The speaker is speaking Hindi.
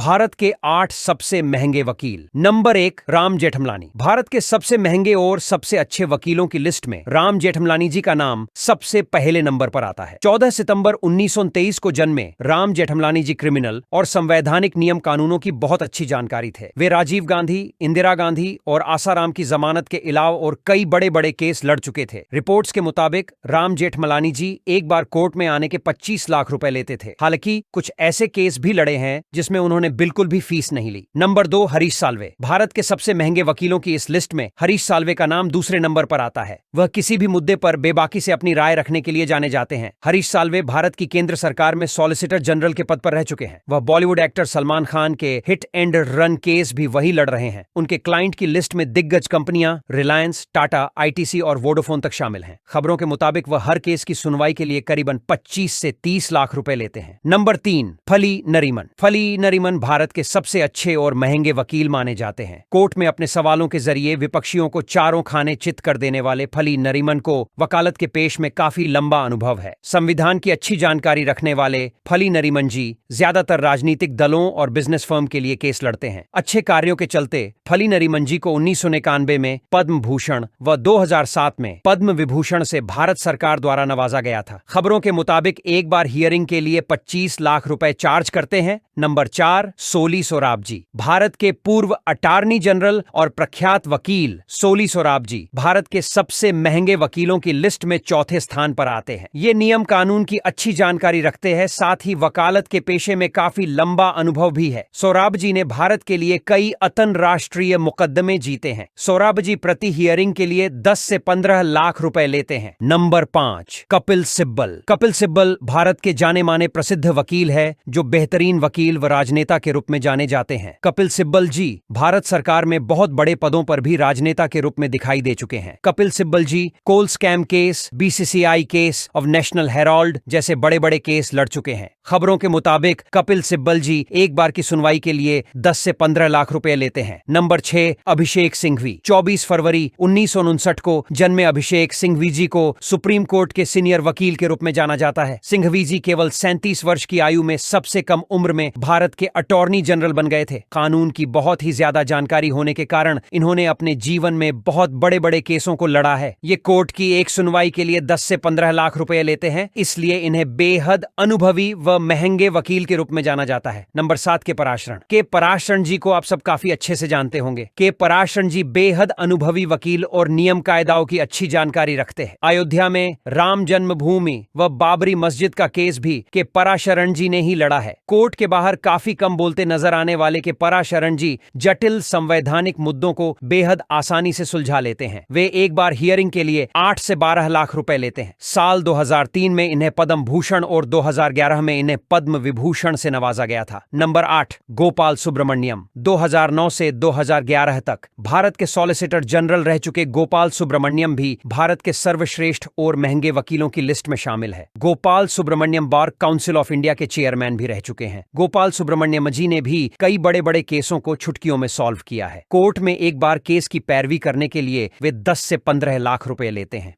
भारत के 8 सबसे महंगे वकील। नंबर 1, राम जेठमलानी। भारत के सबसे महंगे और सबसे अच्छे वकीलों की लिस्ट में राम जेठमलानी जी का नाम सबसे पहले नंबर पर आता है। 14 सितंबर 1923 को जन्मे राम जेठमलानी जी क्रिमिनल और संवैधानिक नियम कानूनों की बहुत अच्छी जानकारी थे। वे राजीव गांधी, इंदिरा गांधी और आसाराम की जमानत के अलावा और कई बड़े बड़े केस लड़ चुके थे। रिपोर्ट्स के मुताबिक राम जेठमलानी जी एक बार कोर्ट में आने के 25 लाख रुपए लेते थे। हालांकि कुछ ऐसे केस भी लड़े हैं जिसमें उन्होंने बिल्कुल भी फीस नहीं ली। नंबर 2, हरीश साल्वे। भारत के सबसे महंगे वकीलों की इस लिस्ट में हरीश साल्वे का नाम दूसरे नंबर पर आता है। वह किसी भी मुद्दे पर बेबाकी से अपनी राय रखने के लिए जाने जाते हैं। हरीश साल्वे भारत की केंद्र सरकार में सॉलिसिटर जनरल के पद पर रह चुके हैं। वह बॉलीवुड एक्टर सलमान खान के हिट एंड रन केस भी वही लड़ रहे हैं। उनके क्लाइंट की लिस्ट में दिग्गज कंपनियां रिलायंस, टाटा, आईटीसी और वोडाफोन तक शामिल हैं। खबरों के मुताबिक वह हर केस की सुनवाई के लिए करीबन 25 से 30 लाख रुपए लेते हैं। नंबर 3, फली नरीमन। फली नरीमन भारत के सबसे अच्छे और महंगे वकील माने जाते हैं। कोर्ट में अपने सवालों के जरिए विपक्षियों को चारों खाने चित कर देने वाले फली नरीमन को वकालत के पेश में काफी लंबा अनुभव है। संविधान की अच्छी जानकारी रखने वाले फली नरीमन जी ज्यादातर राजनीतिक दलों और बिजनेस फर्म के लिए केस लड़ते हैं। अच्छे कार्यों के चलते फली नरीमन जी को 1991 में पद्म भूषण व 2007 में पद्म विभूषण से भारत सरकार द्वारा नवाजा गया था। खबरों के मुताबिक एक बार हियरिंग के लिए 25 लाख रुपए चार्ज करते हैं। नंबर 4, सोली सोराब जी। भारत के पूर्व अटॉर्नी जनरल और प्रख्यात वकील सोली सोराब जी भारत के सबसे महंगे वकीलों की लिस्ट में चौथे स्थान पर आते हैं। ये नियम कानून की अच्छी जानकारी रखते हैं, साथ ही वकालत के पेशे में काफी लंबा अनुभव भी है। सोराब जी ने भारत के लिए कई अंतरराष्ट्रीय मुकदमे जीते हैं। सोराब जी प्रति हियरिंग के लिए 10 से 15 लाख रुपए लेते हैं। नंबर 5, कपिल सिब्बल। कपिल सिब्बल भारत के जाने माने प्रसिद्ध वकील है जो बेहतरीन वकील व राजनेता के रूप में जाने जाते हैं। कपिल सिब्बल जी भारत सरकार में बहुत बड़े पदों पर भी राजनेता के रूप में दिखाई दे चुके हैं। कपिल सिब्बल जी कोल स्कैम केस, बीसीसीआई केस और नेशनल हेराल्ड जैसे बड़े बड़े केस लड़ चुके हैं। खबरों के मुताबिक कपिल सिब्बल जी एक बार की सुनवाई के लिए 10 से 15 लाख रुपए लेते हैं। नंबर 6, अभिषेक सिंघवी। 24 फरवरी 1959 को जन्मे अभिषेक सिंघवी जी को सुप्रीम कोर्ट के सीनियर वकील के रूप में जाना जाता है। सिंघवी जी केवल 37 वर्ष की आयु में सबसे कम उम्र में भारत के अटॉर्नी जनरल बन गए थे। कानून की बहुत ही ज्यादा जानकारी होने के कारण इन्होंने अपने जीवन में बहुत बड़े बड़े केसों को लड़ा है। ये कोर्ट की एक सुनवाई के लिए 10 से 15 लाख रुपए लेते हैं, इसलिए इन्हें बेहद अनुभवी व महंगे वकील के रूप में जाना जाता है। नंबर 7, के पराशरण। के पराशरण जी को आप सब काफी अच्छे से जानते होंगे। के पराशरण जी बेहद अनुभवी वकील और नियम कायदाओं की अच्छी जानकारी रखते हैं। अयोध्या में राम जन्मभूमि व बाबरी मस्जिद का केस भी के पराशरण जी ने ही लड़ा है। कोर्ट के बाहर काफी कम बोलते नजर आने वाले के पराशरण जी जटिल संवैधानिक मुद्दों को बेहद आसानी से सुलझा लेते हैं। वे एक बार हियरिंग के लिए 8 से 12 लाख रुपए लेते हैं। साल 2003 में इन्हें पद्म भूषण और 2011 में इन्हें पद्म विभूषण से नवाजा गया था। नंबर 8, गोपाल सुब्रमण्यम। 2009 से 2011 तक भारत के सॉलिसिटर जनरल रह चुके गोपाल सुब्रमण्यम भी भारत के सर्वश्रेष्ठ और महंगे वकीलों की लिस्ट में शामिल है। Gopal Subramaniam bar council of India के चेयरमैन भी रह चुके हैं। गोपाल सुब्रमण्यम जी ने भी कई बड़े बड़े केसों को चुटकियों में सॉल्व किया है। कोर्ट में एक बार केस की पैरवी करने के लिए वे 10 से 15 लाख रुपए लेते हैं।